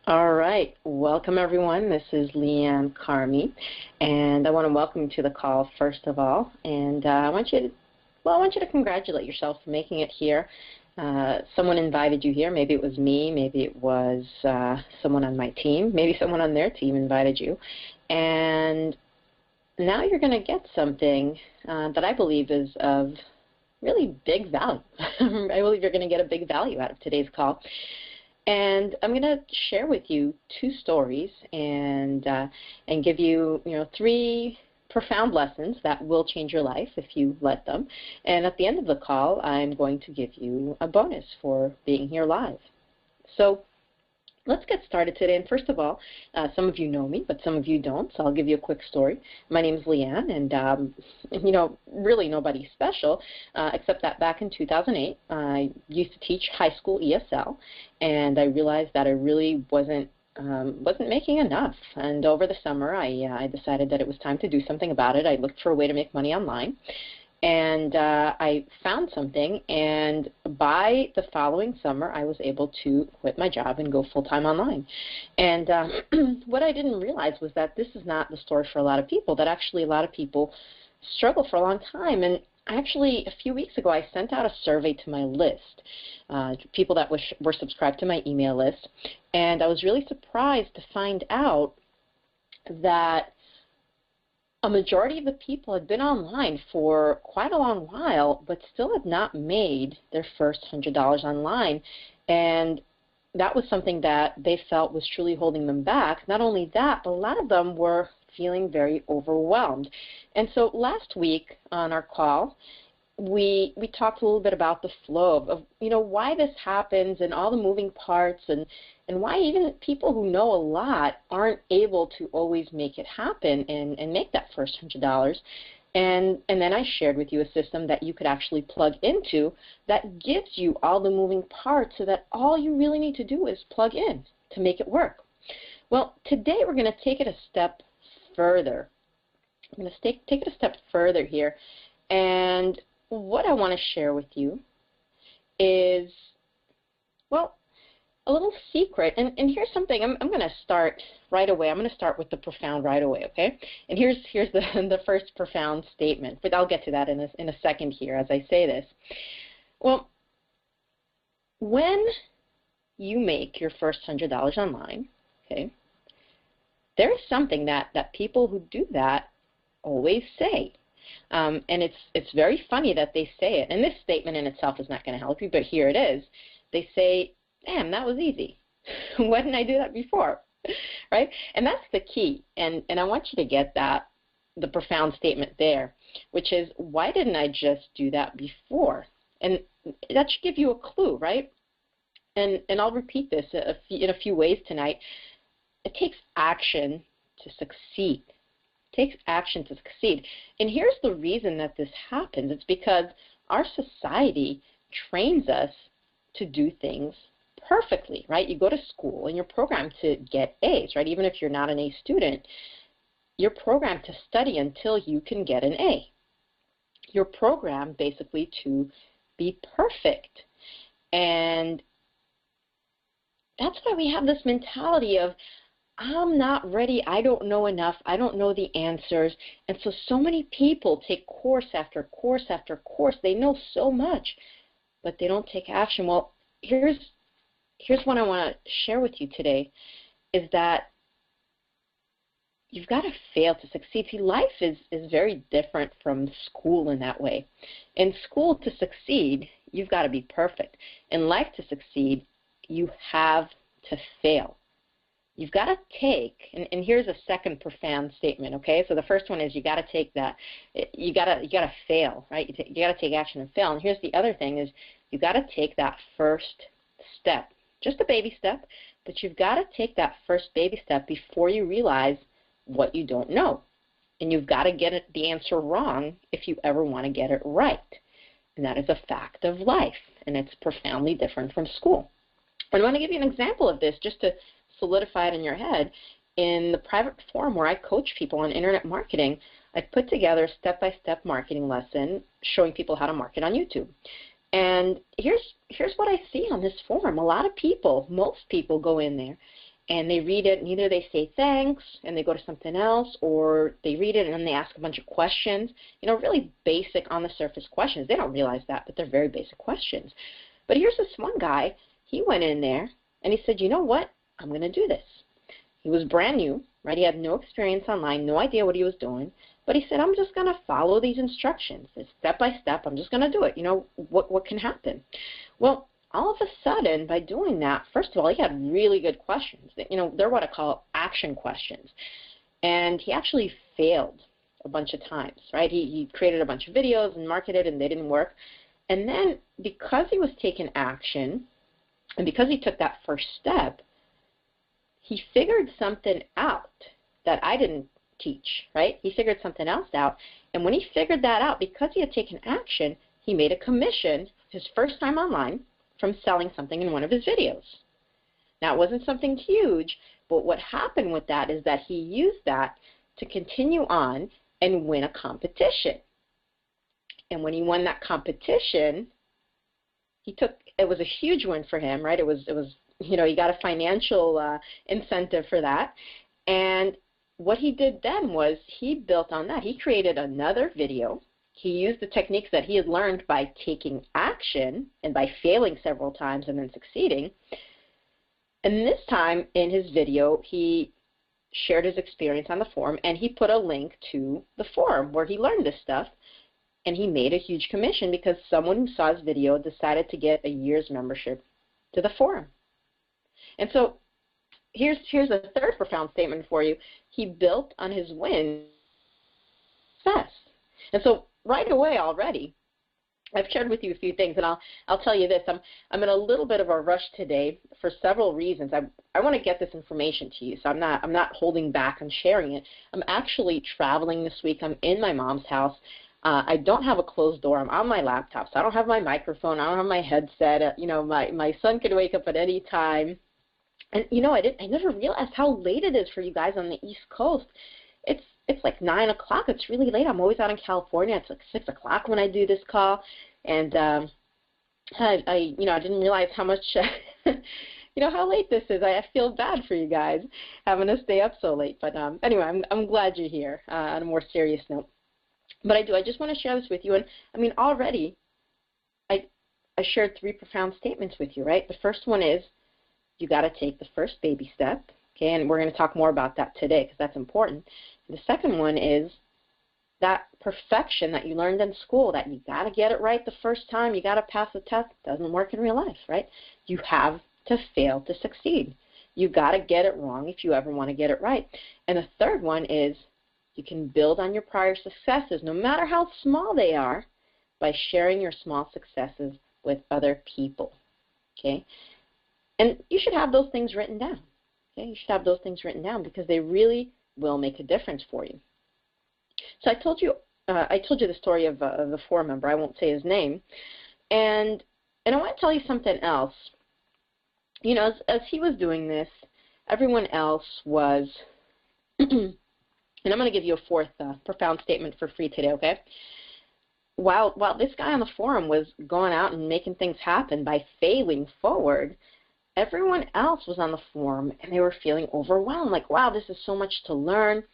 All right, welcome everyone. This is Leanne Carmi, and I want to welcome you to the call first of all. And I want you to congratulate yourself for making it here. Someone invited you here. Maybe it was me. Maybe it was someone on my team. Maybe someone on their team invited you. And now you're going to get something that I believe is of really big value. I believe you're going to get a big value out of today's call. And I'm going to share with you two stories and give you, three profound lessons that will change your life if you let them. And at the end of the call, I'm going to give you a bonus for being here live. So let's get started today. And first of all, some of you know me, but some of you don't, so I'll give you a quick story. My name is Leanne, and really nobody special, except that back in 2008, I used to teach high school ESL, and I realized that I really wasn't making enough. And over the summer, I decided that it was time to do something about it. I looked for a way to make money online. And I found something, and by the following summer, I was able to quit my job and go full-time online. And what I didn't realize was that this is not the story for a lot of people, that actually a lot of people struggle for a long time. And actually, a few weeks ago, I sent out a survey to my list, people that were subscribed to my email list, and I was really surprised to find out that a majority of the people had been online for quite a long while, but still had not made their first $100 online. And that was something that they felt was truly holding them back. Not only that, but a lot of them were feeling very overwhelmed. And so last week on our call, we talked a little bit about the flow of why this happens and all the moving parts and why even people who know a lot aren't able to always make it happen and make that first $100. And then I shared with you a system that you could actually plug into that gives you all the moving parts so that all you really need to do is plug in to make it work. Well, today we're going to take it a step further. I'm going to take it a step further here, and what I want to share with you is, well, a little secret. And here's something. I'm going to start right away. I'm going to start with the profound right away, okay? And here's the first profound statement, but I'll get to that in a second here as I say this. Well, when you make your first $100 online, okay, there is something that people who do that always say. And it's very funny that they say it. And this statement in itself is not going to help you, but here it is. They say, damn, that was easy. Why didn't I do that before? Right? And that's the key. And I want you to get that, the profound statement there, which is, why didn't I just do that before? And that should give you a clue, right? And I'll repeat this in a few ways tonight. It takes action to succeed. Takes action to succeed. And here's the reason that this happens. It's because our society trains us to do things perfectly, right? You go to school and you're programmed to get A's, right? Even if you're not an A student, you're programmed to study until you can get an A. You're programmed basically to be perfect. And that's why we have this mentality of, I'm not ready, I don't know enough, I don't know the answers. And so many people take course after course after course. They know so much, but they don't take action. Well, here's what I want to share with you today, is that you've got to fail to succeed. See, life is very different from school in that way. In school, to succeed, you've got to be perfect. In life, to succeed, you have to fail. You've got to take, and here's a second profound statement, okay? So the first one is you got to take that, you got to fail, right? You got to take action and fail. And here's the other thing is you got to take that first step, just a baby step, but you've got to take that first baby step before you realize what you don't know. And you've got to get the answer wrong if you ever want to get it right. And that is a fact of life, and it's profoundly different from school. And I want to give you an example of this just to solidify it in your head. In the private forum where I coach people on internet marketing, I put together a step-by-step marketing lesson showing people how to market on YouTube. And here's what I see on this forum. A lot of people, most people go in there and they read it, and either they say thanks and they go to something else, or they read it and then they ask a bunch of questions, really basic on the surface questions. They don't realize that, but they're very basic questions. But here's this one guy. He went in there and he said, you know what, I'm going to do this. He was brand new, right? He had no experience online, no idea what he was doing, but he said, I'm just going to follow these instructions. It's step by step. I'm just going to do it. What can happen? Well, all of a sudden, by doing that, first of all, he had really good questions. They're what I call action questions. And he actually failed a bunch of times, right? He created a bunch of videos and marketed, and they didn't work. And then because he was taking action, and because he took that first step, he figured something out that I didn't teach, right? He figured something else out. And when he figured that out, because he had taken action, he made a commission his first time online from selling something in one of his videos. Now, it wasn't something huge, but what happened with that is that he used that to continue on and win a competition. And when he won that competition, it was a huge win for him, right? It was he got a financial incentive for that. And what he did then was he built on that. He created another video. He used the techniques that he had learned by taking action and by failing several times and then succeeding. And this time in his video, he shared his experience on the forum, and he put a link to the forum where he learned this stuff. And he made a huge commission because someone who saw his video decided to get a year's membership to the forum. And so here's a third profound statement for you. He built on his win success. And so right away already, I've shared with you a few things, and I'll tell you this. I'm in a little bit of a rush today for several reasons. I want to get this information to you, so I'm not holding back on sharing it. I'm actually traveling this week. I'm in my mom's house. I don't have a closed door. I'm on my laptop, so I don't have my microphone. I don't have my headset. My son could wake up at any time. And I never realized how late it is for you guys on the East Coast. It's like 9 o'clock. It's really late. I'm always out in California. It's like 6 o'clock when I do this call, and I didn't realize how much how late this is. I feel bad for you guys having to stay up so late. But anyway, I'm glad you're here. On a more serious note, but I just want to share this with you. And already I shared 3 profound statements with you, right? The first one is you got to take the first baby step. Okay, and we're going to talk more about that today because that's important. The second one is that perfection that you learned in school, that you got to get it right the first time, you got to pass the test. Doesn't work in real life, right? You have to fail to succeed. You got to get it wrong if you ever want to get it right. And the third one is you can build on your prior successes, no matter how small they are, by sharing your small successes with other people. Okay? And you should have those things written down. Okay? You should have those things written down because they really will make a difference for you. So I told you the story of the forum member. I won't say his name, and I want to tell you something else. As he was doing this, everyone else was, and I'm going to give you a fourth profound statement for free today. Okay. While this guy on the forum was going out and making things happen by failing forward, everyone else was on the forum and they were feeling overwhelmed, like, wow, this is so much to learn.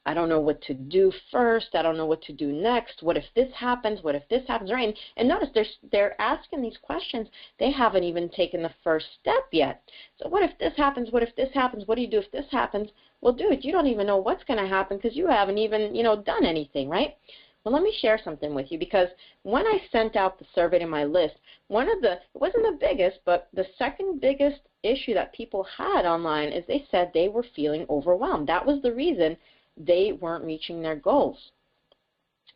I don't know what to do first. I don't know what to do next. What if this happens? What if this happens? Right? And notice they're asking these questions. They haven't even taken the first step yet. So what if this happens? What if this happens? What do you do if this happens? Well, dude, you don't even know what's going to happen because you haven't even, done anything, right? Well, let me share something with you, because when I sent out the survey to my list, it wasn't the biggest, but the second biggest issue that people had online is they said they were feeling overwhelmed. That was the reason they weren't reaching their goals.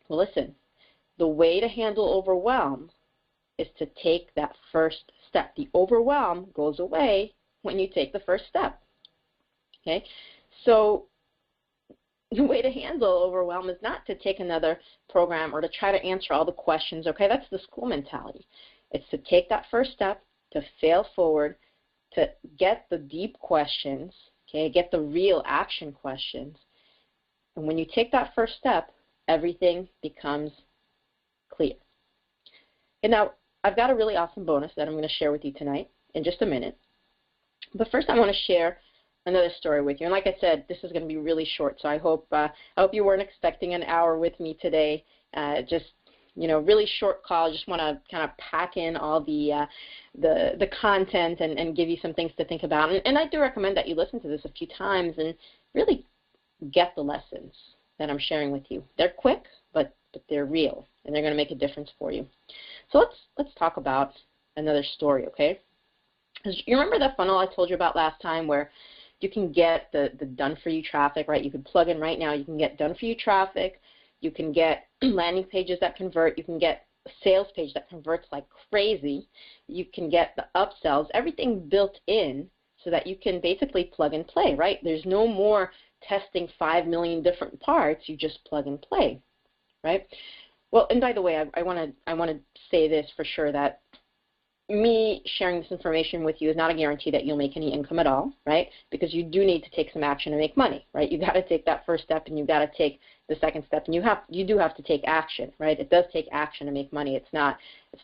Well, listen, the way to handle overwhelm is to take that first step. The overwhelm goes away when you take the first step. Okay? So the way to handle overwhelm is not to take another program or to try to answer all the questions. Okay? That's the school mentality. It's to take that first step, to fail forward, to get the deep questions, okay, get the real action questions. And when you take that first step, everything becomes clear. And now, I've got a really awesome bonus that I'm going to share with you tonight in just a minute. But first, I want to share another story with you. And like I said, this is going to be really short, so I hope you weren't expecting an hour with me today. Just really short call. Just want to kind of pack in all the content and give you some things to think about. And I do recommend that you listen to this a few times and really get the lessons that I'm sharing with you. They're quick, but they're real, and they're going to make a difference for you. So let's talk about another story, okay? Because you remember that funnel I told you about last time where you can get the done-for-you traffic, right? You can plug in right now. You can get done-for-you traffic. You can get landing pages that convert. You can get a sales page that converts like crazy. You can get the upsells, everything built in so that you can basically plug and play, right? There's no more testing 5 million different parts. You just plug and play, right? Well, and by the way, I want to say this for sure, that me sharing this information with you is not a guarantee that you'll make any income at all, right? Because you do need to take some action to make money, right? You got to take that first step, and you got to take the second step, and you do have to take action, right? It does take action to make money. It's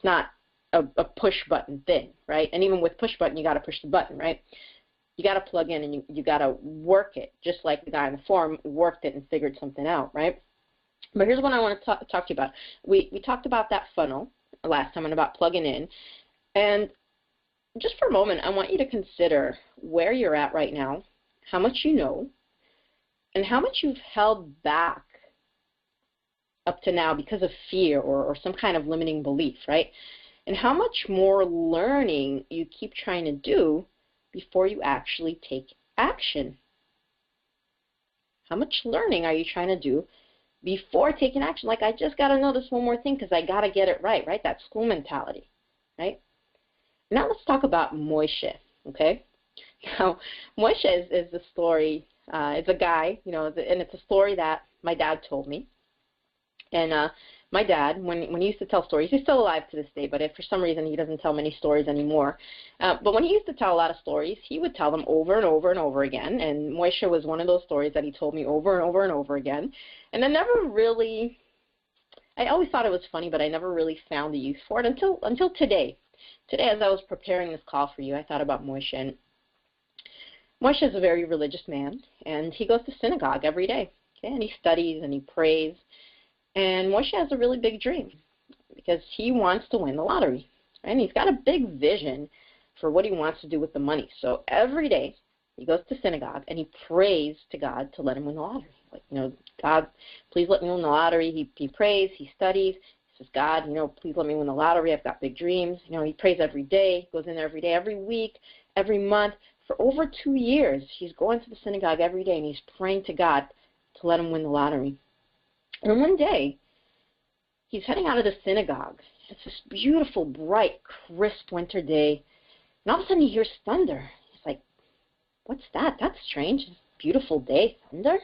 not a push button thing, right? And even with push button, you got to push the button, right? You got to plug in, and you got to work it, just like the guy on the forum worked it and figured something out, right? But here's what I want to talk to you about. We talked about that funnel last time and about plugging in. And just for a moment, I want you to consider where you're at right now, how much you know, and how much you've held back up to now because of fear or some kind of limiting belief, right? And how much more learning you keep trying to do before you actually take action. How much learning are you trying to do before taking action? Like, I just got to know this one more thing because I got to get it right, right? That school mentality, right? Now let's talk about Moshe, okay? Now, Moshe is the story, it's a guy, and it's a story that my dad told me. And my dad, when he used to tell stories, he's still alive to this day, but if for some reason he doesn't tell many stories anymore. But when he used to tell a lot of stories, he would tell them over and over and over again. And Moshe was one of those stories that he told me over and over and over again. And I always thought it was funny, but I never really found the use for it until today. Today, as I was preparing this call for you, I thought about Moshe. And Moshe is a very religious man, and he goes to synagogue every day, okay? And he studies and he prays. And Moshe has a really big dream because he wants to win the lottery, right? And he's got a big vision for what he wants to do with the money. So every day he goes to synagogue and he prays to God to let him win the lottery. Like, God, please let me win the lottery. He prays, he studies. He says, God, please let me win the lottery. I've got big dreams. He prays every day, goes in there every day, every week, every month. For over 2 years, he's going to the synagogue every day, and he's praying to God to let him win the lottery. And one day, he's heading out of the synagogue. It's this beautiful, bright, crisp winter day. And all of a sudden, he hears thunder. He's like, what's that? That's strange. It's a beautiful day, thunder?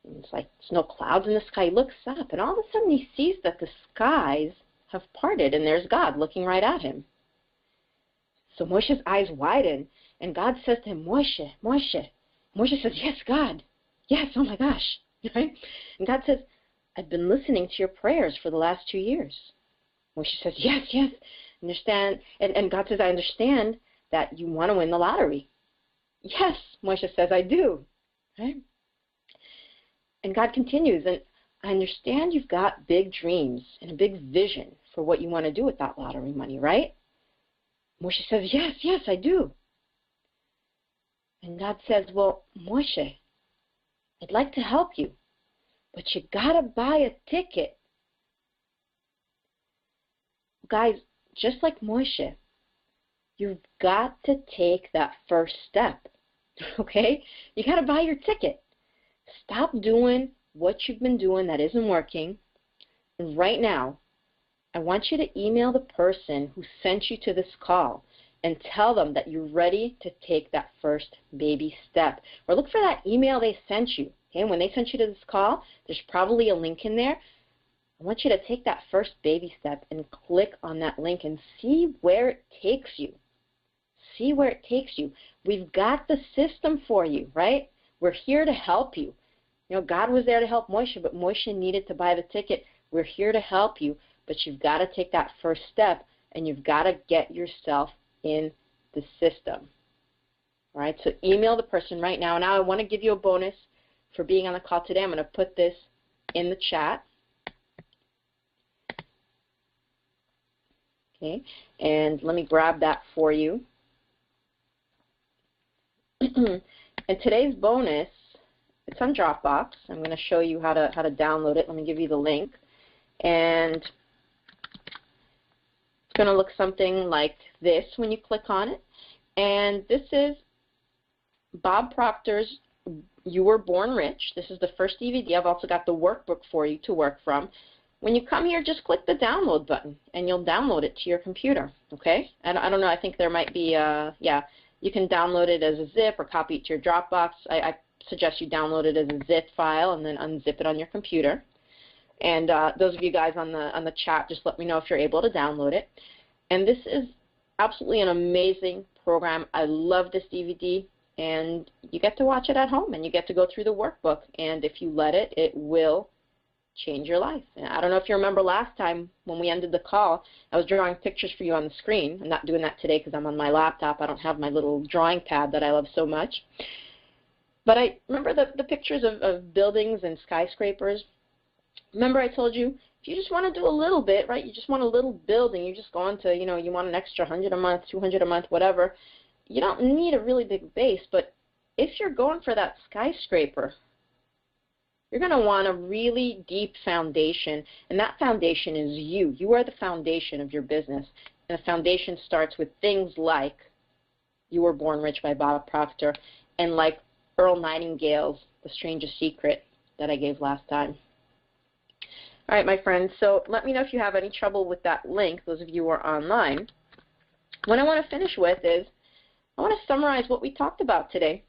And it's like there's no clouds in the sky. He looks up, and all of a sudden he sees that the skies have parted, and there's God looking right at him. So Moshe's eyes widen, and God says to him, Moshe, Moshe. Moshe says, yes, God. Yes, oh my gosh. Right? And God says, I've been listening to your prayers for the last 2 years. Moshe says, yes, understand. And God says, I understand that you want to win the lottery. Yes, Moshe says, I do. Right? And God continues, and I understand you've got big dreams and a big vision for what you want to do with that lottery money, right? Moshe says, yes, I do. And God says, well, Moshe, I'd like to help you, but you got to buy a ticket. Guys, just like Moshe, you've got to take that first step, okay? You got to buy your ticket. Stop doing what you've been doing that isn't working. And right now, I want you to email the person who sent you to this call and tell them that you're ready to take that first baby step. Or look for that email they sent you. Okay? When they sent you to this call, there's probably a link in there. I want you to take that first baby step and click on that link and see where it takes you. See where it takes you. We've got the system for you, right? We're here to help you. God was there to help Moshe, but Moshe needed to buy the ticket. We're here to help you, but you've got to take that first step, and you've got to get yourself in the system. All right, so email the person right now. Now I want to give you a bonus for being on the call today. I'm going to put this in the chat. Okay, and let me grab that for you. And today's bonus, it's on Dropbox. I'm going to show you how to download it. Let me give you the link. And it's going to look something like this when you click on it. And this is Bob Proctor's You Were Born Rich. This is the first DVD. I've also got the workbook for you to work from. When you come here, just click the download button, and you'll download it to your computer, okay? And I don't know, I think there might be, yeah, you can download it as a zip or copy it to your Dropbox. I suggest you download it as a zip file and then unzip it on your computer. And those of you guys on the chat, just let me know if you're able to download it. And this is absolutely an amazing program. I love this DVD. And you get to watch it at home, and you get to go through the workbook. And if you let it, it will change your life. And I don't know if you remember last time when we ended the call, I was drawing pictures for you on the screen. I'm not doing that today because I'm on my laptop. I don't have my little drawing pad that I love so much. But I remember the pictures of buildings and skyscrapers. Remember I told you, if you just want to do a little bit, right, you just want a little building, you're just going to, you know, you want an extra 100 a month, 200 a month, whatever. You don't need a really big base, but if you're going for that skyscraper, you're going to want a really deep foundation, and that foundation is you. You are the foundation of your business, and the foundation starts with things like You Were Born Rich by Bob Proctor and like Earl Nightingale's The Strangest Secret that I gave last time. All right, my friends, so let me know if you have any trouble with that link, those of you who are online. What I want to finish with is I want to summarize what we talked about today.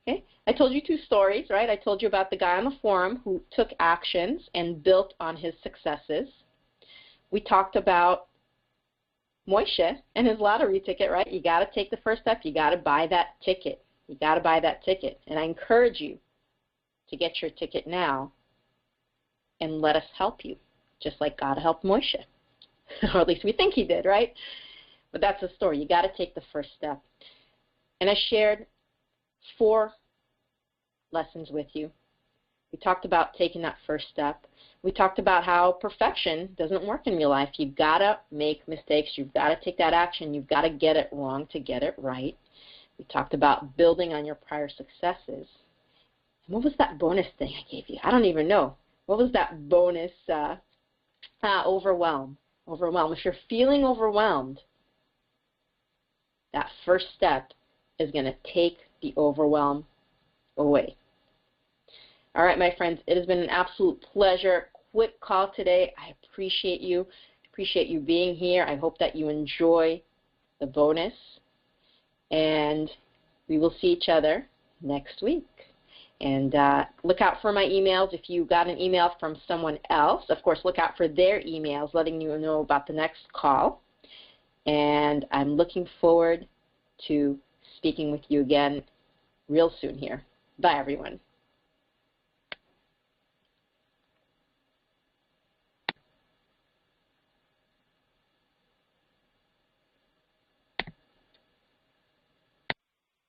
Okay? I told you two stories, right? I told you about the guy on the forum who took actions and built on his successes. We talked about Moshe and his lottery ticket, right? You got to take the first step. You got to buy that ticket. You got to buy that ticket. And I encourage you to get your ticket now and let us help you, just like God helped Moshe. Or at least we think he did, right? But that's the story. You got to take the first step. And I shared 4 lessons with you. We talked about taking that first step. We talked about how perfection doesn't work in real life. You've got to make mistakes. You've got to take that action. You've got to get it wrong to get it right. We talked about building on your prior successes. And what was that bonus thing I gave you? I don't even know. What was that bonus? Overwhelm. Overwhelm. If you're feeling overwhelmed, that first step is going to take the overwhelm away. All right, my friends, it has been an absolute pleasure. Quick call today. I appreciate you. I appreciate you being here. I hope that you enjoy the bonus. And we will see each other next week. And look out for my emails. If you got an email from someone else, of course, look out for their emails letting you know about the next call. And I'm looking forward to speaking with you again real soon here. Bye, everyone.